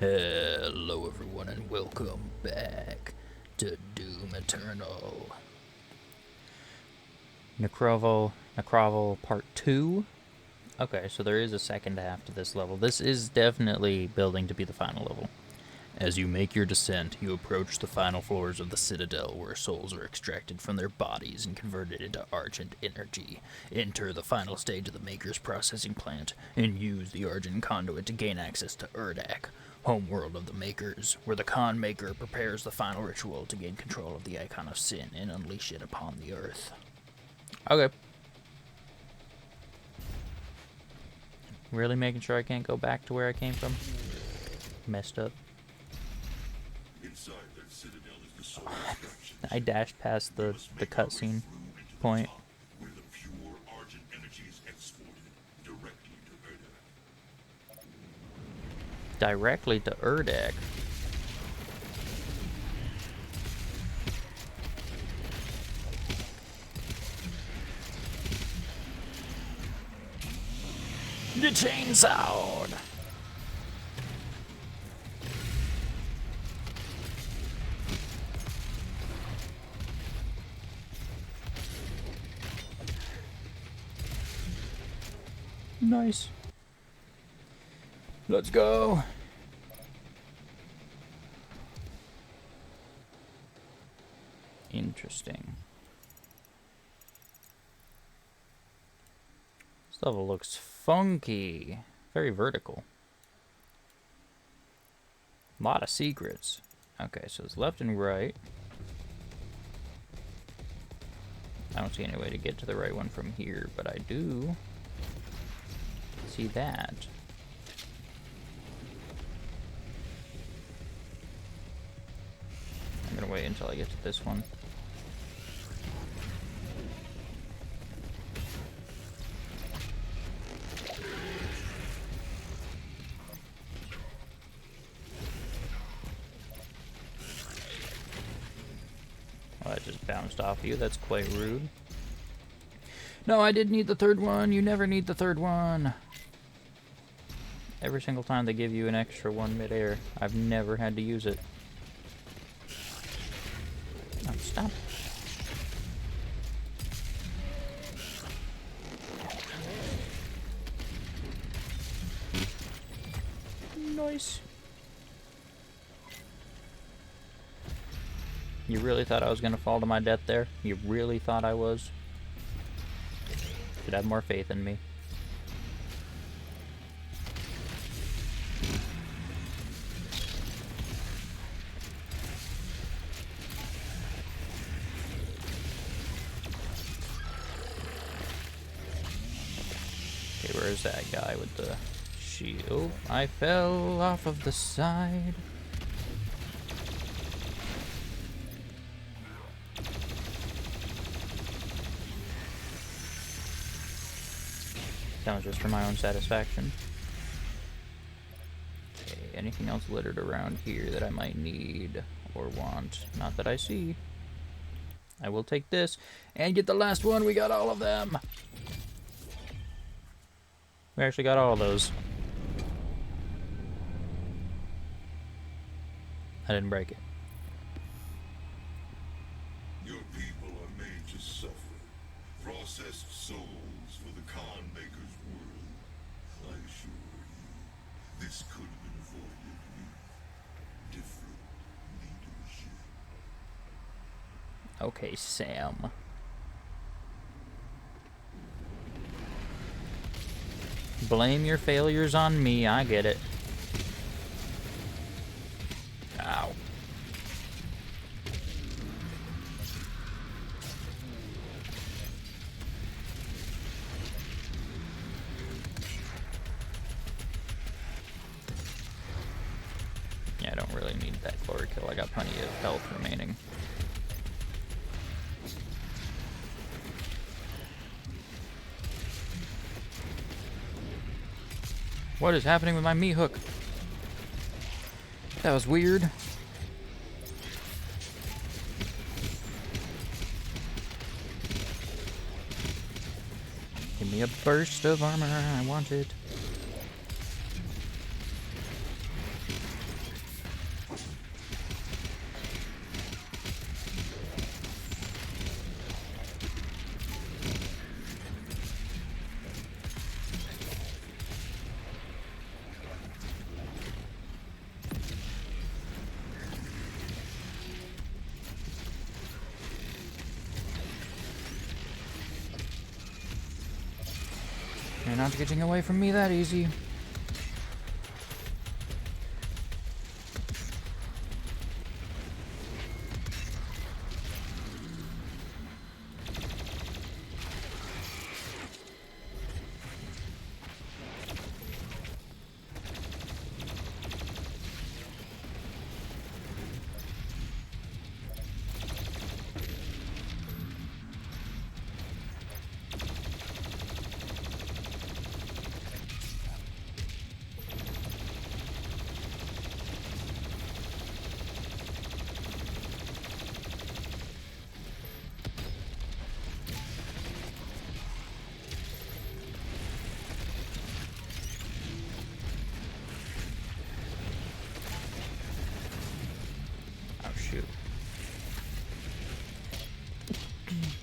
Hello everyone and welcome back to Doom Eternal. Necroval Part 2. Okay, so there is a second half to this level. This is definitely building to be the final level. As you make your descent, you approach the final floors of the Citadel, where souls are extracted from their bodies and converted into Argent energy. Enter the final stage of the Maker's processing plant, and use the Argent conduit to gain access to Urdak, homeworld of the Makers, where the Khan Maker prepares the final ritual to gain control of the Icon of Sin and unleash it upon the Earth. Okay. Really making sure I can't go back to where I came from? Messed up. Inside that citadel is the soul I dashed past the cutscene point. where the pure Argent energy is exported directly to Urdak. Directly to Urdak. The chainsaw. Nice. Let's go. Interesting. This level looks funky. Very vertical. A lot of secrets. Okay, so it's left and right. I don't see any way to get to the right one from here, but I do see that. I'm gonna wait until I get to this one. Well, that just bounced off you. That's quite rude. No, I did need the third one. You never need the third one. Every single time they give you an extra one midair, I've never had to use it. Oh, stop. Nice. You really thought I was gonna fall to my death there? You really thought I was? Should have more faith in me. Okay, where is that guy with the shield? I fell off of the side. That was just for my own satisfaction. Okay, anything else littered around here that I might need or want? Not that I see. I will take this and get the last one. We got all of them. We actually got all of those. I didn't break it. Your people are made to suffer. Processed souls for the Khan Maker's world. I assure you, this could have been avoided with different leadership. Okay, Sam. Blame your failures on me, I get it. Ow. Yeah, I don't really need that glory kill. I got plenty of health remaining. What is happening with my meat hook? That was weird. Give me a burst of armor. I want it. not getting away from me that easy.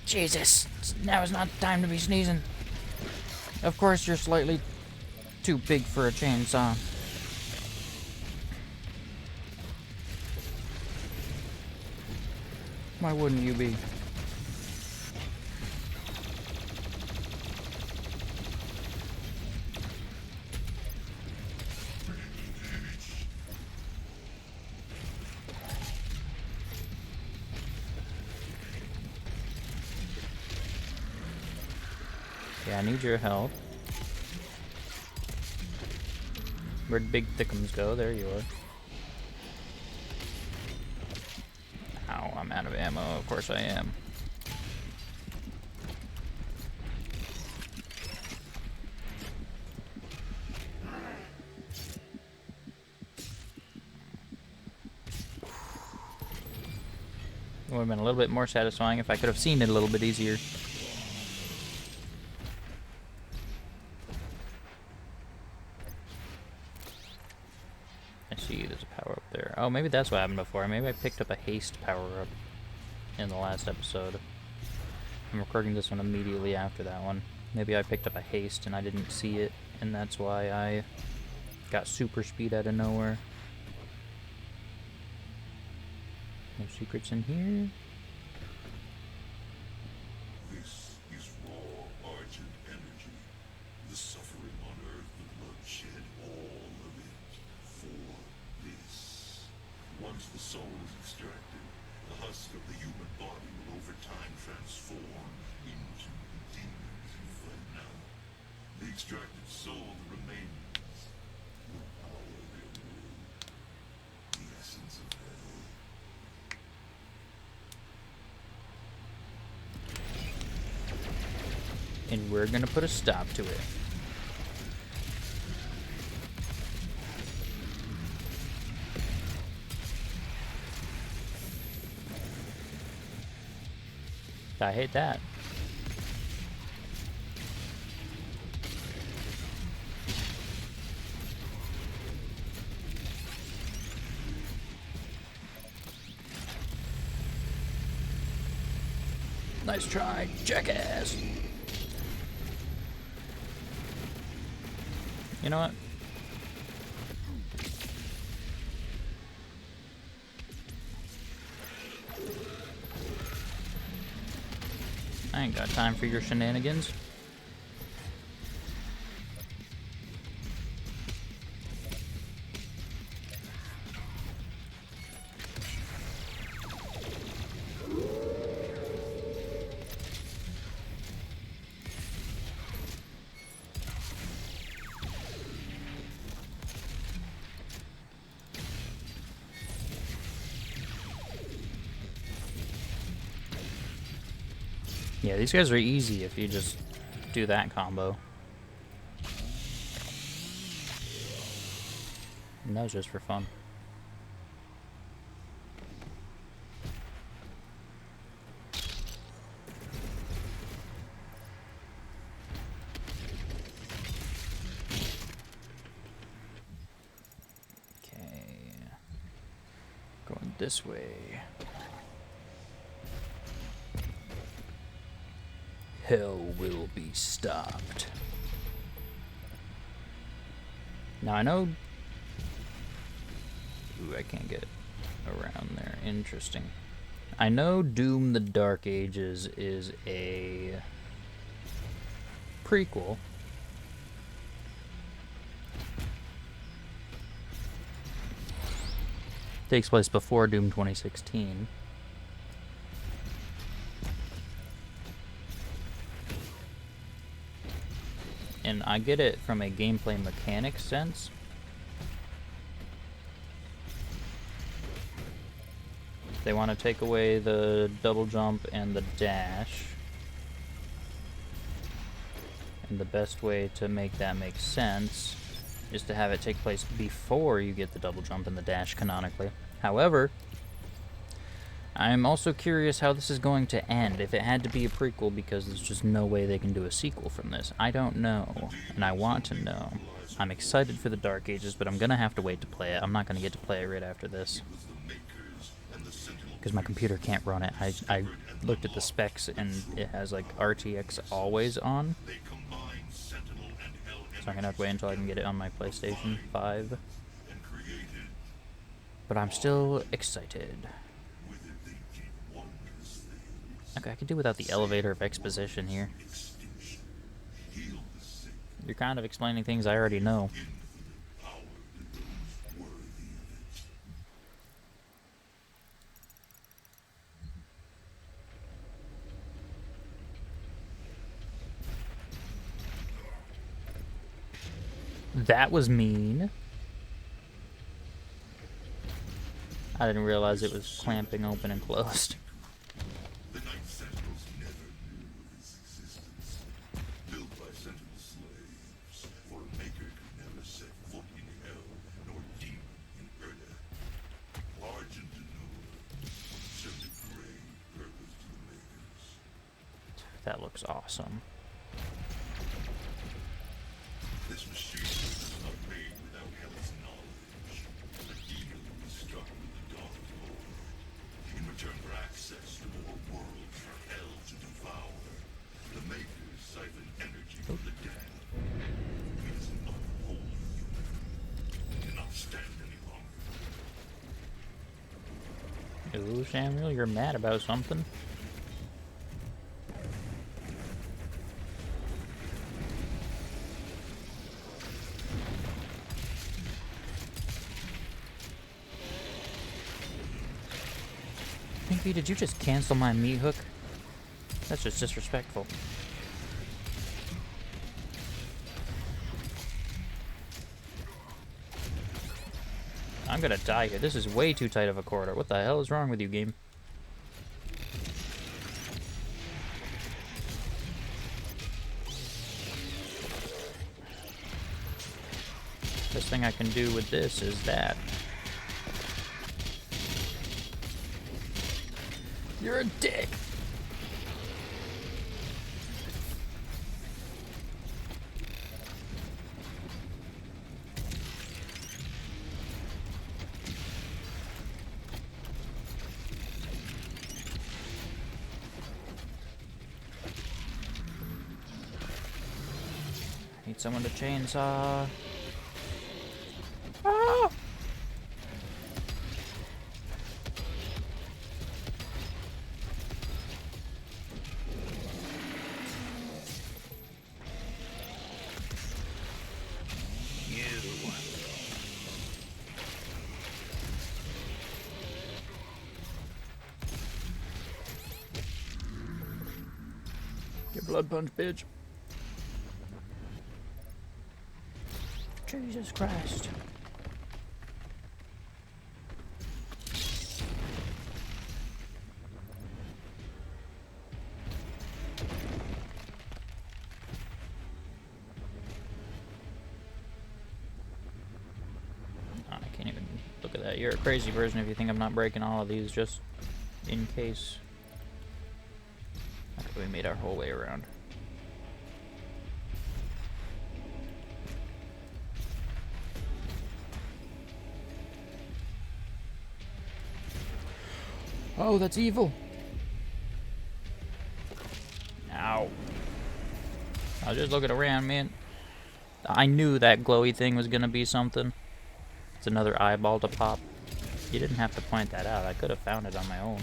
Jesus, now is not the time to be sneezing. Of course, you're slightly too big for a chainsaw. Why wouldn't you be? Yeah, I need your help. Where'd Big Thickums go? There you are. Ow, I'm out of ammo. Of course I am. It would have been a little bit more satisfying if I could have seen it a little bit easier. I see there's a power up there. Oh, maybe that's what happened before. Maybe I picked up a haste power up in the last episode. I'm recording this one immediately after that one. Maybe I picked up a haste and I didn't see it, and that's why I got super speed out of nowhere. No secrets in here. This is raw, argent energy. The suffering on Earth, the bloodshed, all of it for this. Once the soul is extracted, the husk of the human body will over time transform into the demons you fight now. The extracted soul remains the power they will, the essence of hell. And we're gonna put a stop to it. I hate that. Nice try, jackass. You know what? I ain't got time for your shenanigans. Yeah, these guys are easy if you just do that combo. And that was just for fun. Okay. Going this way. Hell will be stopped. Now I know... Ooh, I can't get around there. Interesting. I know Doom the Dark Ages is a prequel Takes place before Doom 2016. And I get it from a gameplay mechanics sense. They want to take away the double jump and the dash. And the best way to make that make sense is to have it take place before you get the double jump and the dash canonically. However, I'm also curious how this is going to end, if it had to be a prequel, because there's just no way they can do a sequel from this. I don't know, and I want to know. I'm excited for the Dark Ages, but I'm going to have to wait to play it. I'm not going to get to play it right after this, because my computer can't run it. I looked at the specs, and it has, like, RTX always on. So I'm going to have to wait until I can get it on my PlayStation 5. But I'm still excited. Okay, I could do without the elevator of exposition here. You're kind of explaining things I already know. That was mean. I didn't realize it was clamping open and closed. That looks awesome. This machine is not made without Hell's knowledge. The evil was struck with the dawn of war. In return for access to more worlds for Hell to devour, the Makers siphon energy from the dead. It is an unholy unit. It cannot stand any longer. Ooh, Samuel, you're mad about something. Pinky, did you just cancel my meat hook? That's just disrespectful. I'm gonna die here. This is way too tight of a corridor. What the hell is wrong with you, game? Best thing I can do with this is that. You're a dick! Need someone to chainsaw. Ah! Get blood punch, bitch. Jesus Christ. I can't even look at that. You're a crazy person if you think I'm not breaking all of these just in case. Okay, we made our whole way around. Oh, that's evil. Ow. I was just looking around, man. I knew that glowy thing was gonna be something. It's another eyeball to pop. You didn't have to point that out. I could have found it on my own.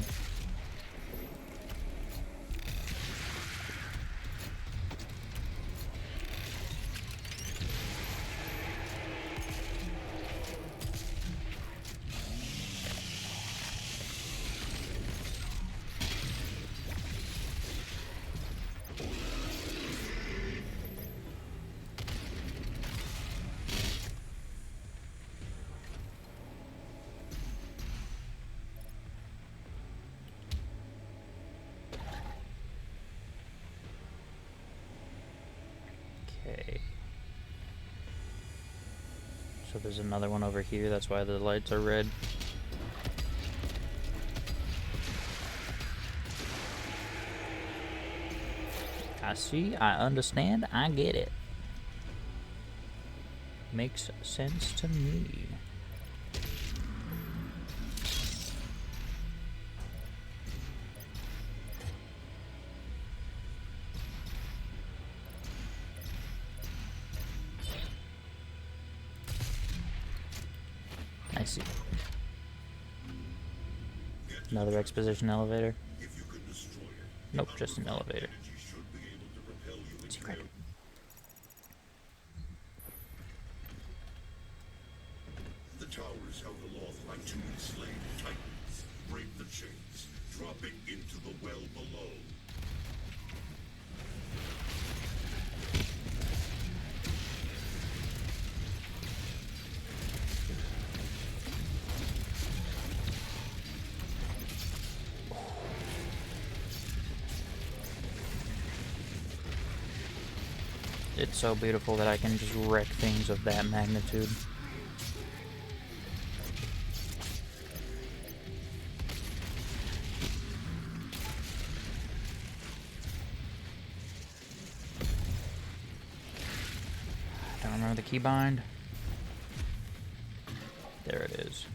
So there's another one over here, that's why the lights are red. I see, I understand, I get it. Makes sense to me. I see. Another exposition elevator. Nope, just an elevator. Secret. The towers held aloft by two enslaved titans break the chains, dropping into the well below. It's so beautiful that I can just wreck things of that magnitude. Don't remember the keybind. There it is.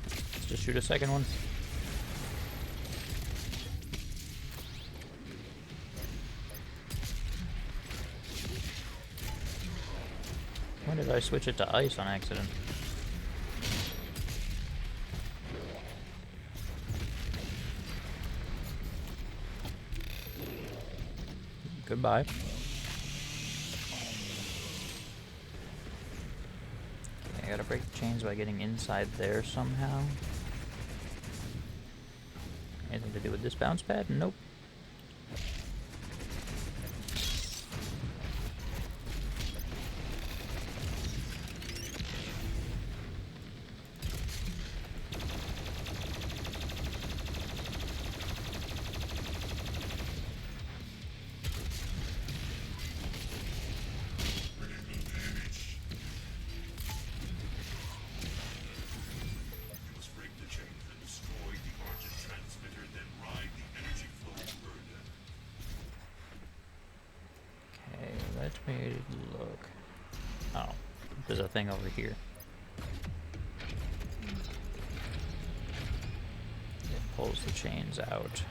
Let's just shoot a second one. When did I switch it to ice on accident? Goodbye. Okay, I gotta break the chains by getting inside there somehow. Anything to do with this bounce pad? Nope. Let me look. Oh, there's a thing over here. It pulls the chains out.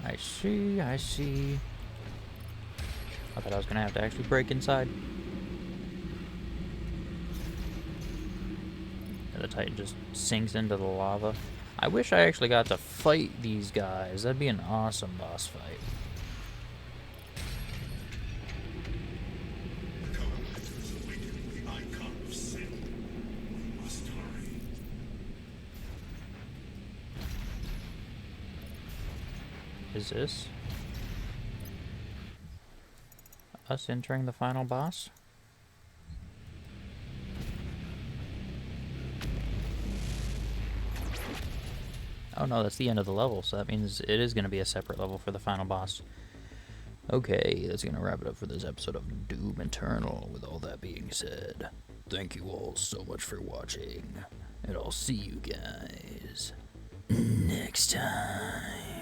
I see, I see. I thought I was gonna have to actually break inside. And the Titan just sinks into the lava. I wish I actually got to fight these guys. That'd be an awesome boss fight. Is this us entering the final boss? Oh no, that's the end of the level, so that means it is going to be a separate level for the final boss. Okay, that's going to wrap it up for this episode of Doom Eternal. With all that being said, thank you all so much for watching, and I'll see you guys next time.